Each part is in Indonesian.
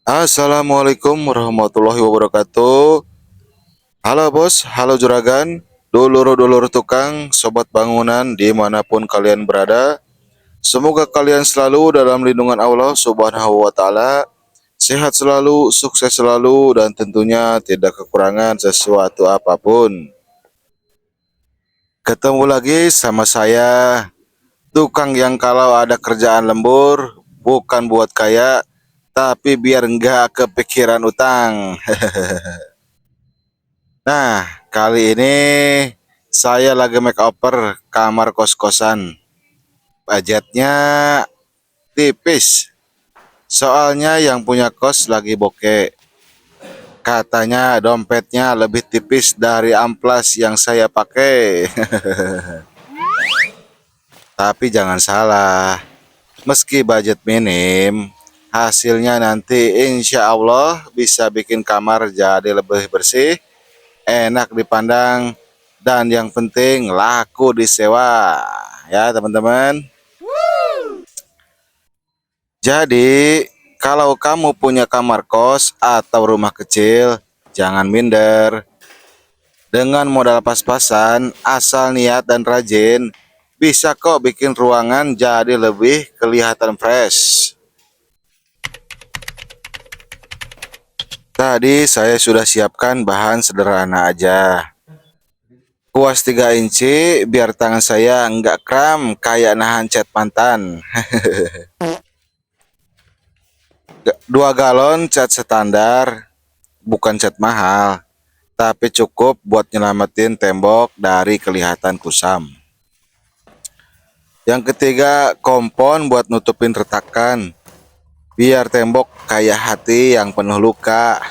Assalamualaikum warahmatullahi wabarakatuh. Halo bos, halo juragan, dulur-dulur tukang, sobat bangunan dimanapun kalian berada. Semoga kalian selalu dalam lindungan Allah Subhanahu wa Ta'ala, sehat selalu, sukses selalu, dan tentunya tidak kekurangan sesuatu apapun. Ketemu lagi sama saya, tukang yang kalau ada kerjaan lembur, bukan buat kaya, tapi biar nggak kepikiran utang. Nah, kali ini saya lagi make over kamar kos-kosan. Budgetnya tipis. Soalnya yang punya kos lagi bokeh. Katanya dompetnya lebih tipis dari amplas yang saya pakai. Tapi jangan salah, meski budget minim, hasilnya nanti insya Allah bisa bikin kamar jadi lebih bersih, enak dipandang, dan yang penting laku disewa ya teman-teman. Jadi kalau kamu punya kamar kos atau rumah kecil, jangan minder. Dengan modal pas-pasan, asal niat dan rajin, bisa kok bikin ruangan jadi lebih kelihatan fresh. Tadi saya sudah siapkan bahan sederhana aja. Kuas 3 inci biar tangan saya nggak kram kayak nahan cat mantan. 2 galon cat standar, bukan cat mahal, tapi cukup buat nyelamatin tembok dari kelihatan kusam. Yang ketiga, kompon buat nutupin retakan, biar tembok kayak hati yang penuh luka.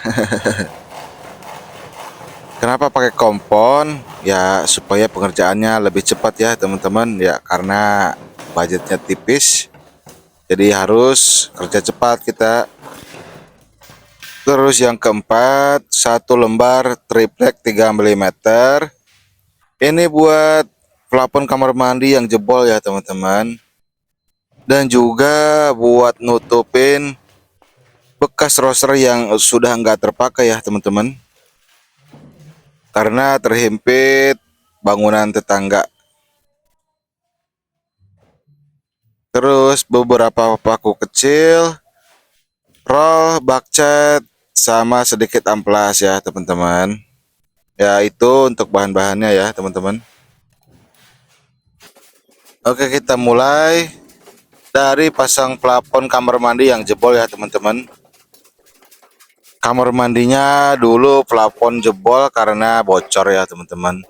Kenapa pakai kompon? Ya supaya pengerjaannya lebih cepat ya teman-teman ya, karena budgetnya tipis. Jadi harus kerja cepat kita. Terus yang keempat, 1 lembar triplek 3 mm. Ini buat plafon kamar mandi yang jebol ya teman-teman. Dan juga buat nutupin bekas roster yang sudah nggak terpakai ya teman-teman. Karena terhimpit bangunan tetangga. Terus beberapa paku kecil, roll, bakcat, sama sedikit amplas ya teman-teman. Ya itu untuk bahan-bahannya ya teman-teman. Oke, kita mulai dari pasang plafon kamar mandi yang jebol ya teman-teman. Kamar mandinya dulu plafon jebol karena bocor ya teman-teman.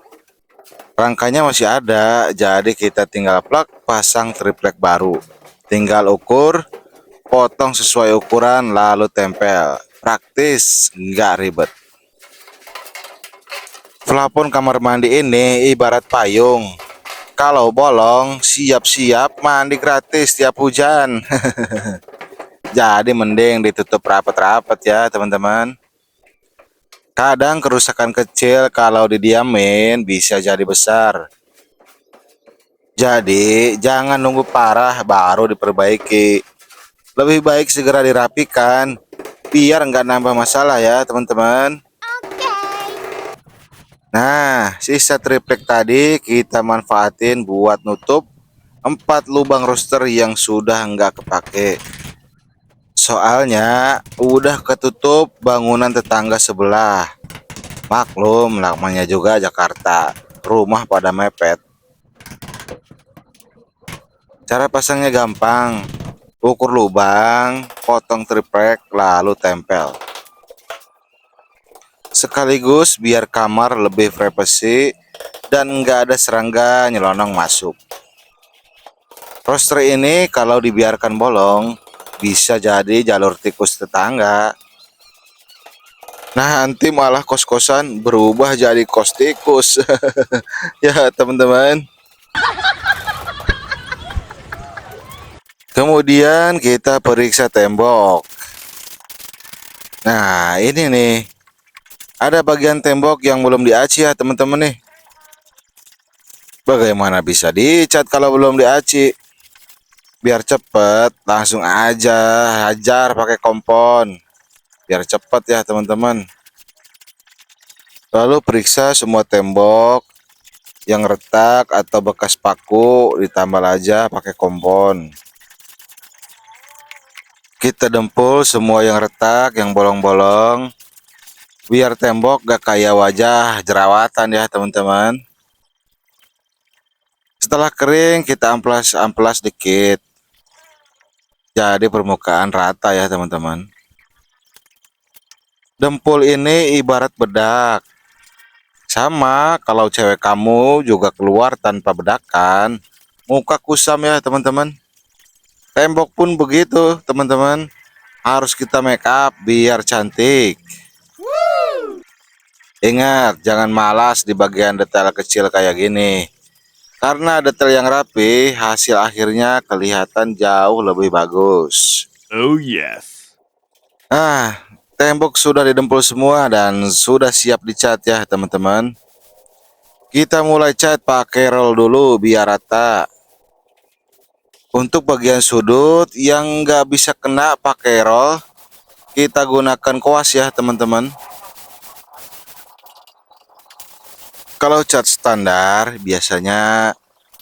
Rangkanya masih ada, jadi kita tinggal plak pasang triplek baru. Tinggal ukur, potong sesuai ukuran lalu tempel. Praktis, nggak ribet. Plafon kamar mandi ini ibarat payung. Kalau bolong, siap-siap mandi gratis tiap hujan. Jadi mending ditutup rapat-rapat ya teman-teman. Kadang kerusakan kecil kalau didiamin bisa jadi besar. Jadi jangan nunggu parah baru diperbaiki. Lebih baik segera dirapikan biar nggak nambah masalah ya teman-teman. Nah, sisa triplek tadi kita manfaatin buat nutup 4 lubang roster yang sudah nggak kepake. Soalnya udah ketutup bangunan tetangga sebelah. Maklum, namanya juga Jakarta, rumah pada mepet. Cara pasangnya gampang. Ukur lubang, potong triplek, lalu tempel. Sekaligus biar kamar lebih privacy dan nggak ada serangga nyelonong masuk. Roster ini kalau dibiarkan bolong, bisa jadi jalur tikus tetangga. Nah, nanti malah kos-kosan berubah jadi kos tikus. Ya, teman-teman. Kemudian kita periksa tembok. Nah, ini nih. Ada bagian tembok yang belum diaci ya, teman-teman nih. Bagaimana bisa dicat kalau belum diaci? Biar cepet, langsung aja hajar pakai kompon. biar cepat ya teman-teman. Lalu periksa semua tembok yang retak atau bekas paku, ditambal aja pakai kompon. Kita dempul semua yang retak, yang bolong-bolong, biar tembok gak kayak wajah jerawatan ya teman-teman. Setelah kering kita amplas dikit, jadi permukaan rata ya teman-teman. Dempul ini ibarat bedak. Sama kalau cewek kamu juga keluar tanpa bedakan, muka kusam ya teman-teman. Tembok pun begitu teman-teman, harus kita make up biar cantik. Ingat, jangan malas di bagian detail kecil kayak gini. Karena detail yang rapi, hasil akhirnya kelihatan jauh lebih bagus. Oh yes. Tembok sudah didempul semua dan sudah siap dicat ya teman-teman. Kita mulai cat pakai roll dulu biar rata. Untuk bagian sudut yang nggak bisa kena pakai roll, kita gunakan kuas ya teman-teman. Kalau cat standar biasanya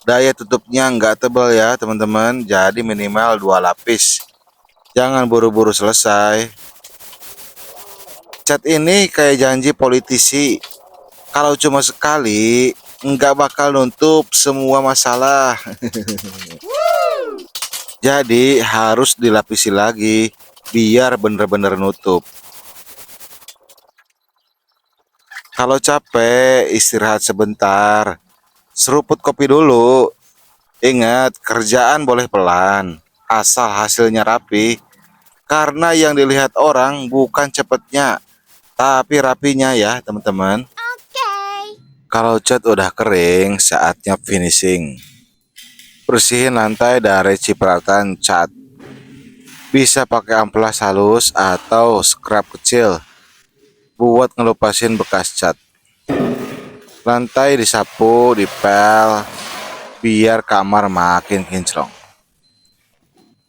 daya tutupnya nggak tebal ya teman-teman, jadi minimal 2 lapis. Jangan buru-buru selesai. Cat ini kayak janji politisi, kalau cuma sekali nggak bakal nutup semua masalah. Jadi harus dilapisi lagi biar bener-bener nutup. Kalau capek istirahat sebentar, seruput kopi dulu. Ingat, kerjaan boleh pelan asal hasilnya rapi, karena yang dilihat orang bukan cepetnya tapi rapinya ya teman-teman. Kalau cat udah kering, saatnya finishing. Bersihin lantai dari cipratan cat. Bisa pakai amplas halus atau scrub kecil buat ngelupasin bekas cat. Lantai disapu, dipel, biar kamar makin kinclong.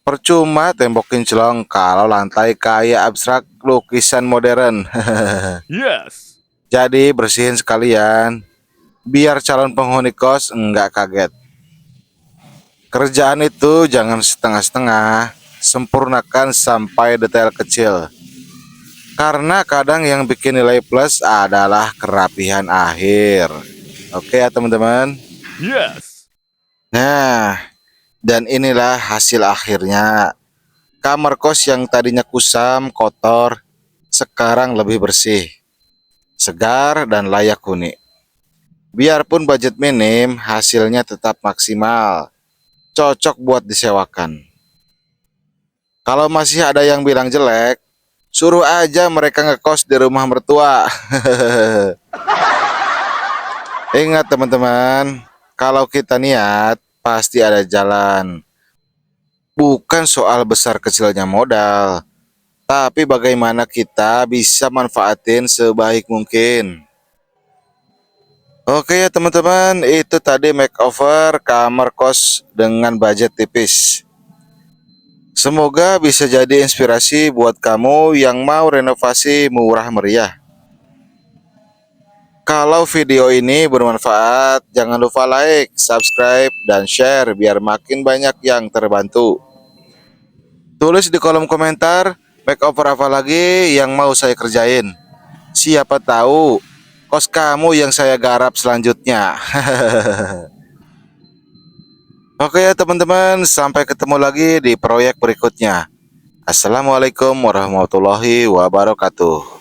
Percuma tembok kinclong kalau lantai kayak abstrak lukisan modern. Yes. Jadi bersihin sekalian, biar calon penghuni kos enggak kaget. Kerjaan itu jangan setengah-setengah, sempurnakan sampai detail kecil. Karena kadang yang bikin nilai plus adalah kerapihan akhir. Oke ya teman-teman. Yes. Nah, dan inilah hasil akhirnya. Kamar kos yang tadinya kusam, kotor, sekarang lebih bersih, segar, dan layak huni. Biarpun budget minim, hasilnya tetap maksimal. Cocok buat disewakan. Kalau masih ada yang bilang jelek, suruh aja mereka ngekos di rumah mertua. Ingat teman-teman, kalau kita niat, pasti ada jalan. Bukan soal besar kecilnya modal, tapi bagaimana kita bisa manfaatin sebaik mungkin. Oke ya teman-teman, itu tadi makeover kamar kos dengan budget tipis. Semoga bisa jadi inspirasi buat kamu yang mau renovasi murah meriah. Kalau video ini bermanfaat, jangan lupa like, subscribe, dan share biar makin banyak yang terbantu. Tulis di kolom komentar makeover apa lagi yang mau saya kerjain. Siapa tahu kos kamu yang saya garap selanjutnya. Oke ya teman-teman, sampai ketemu lagi di proyek berikutnya. Assalamualaikum warahmatullahi wabarakatuh.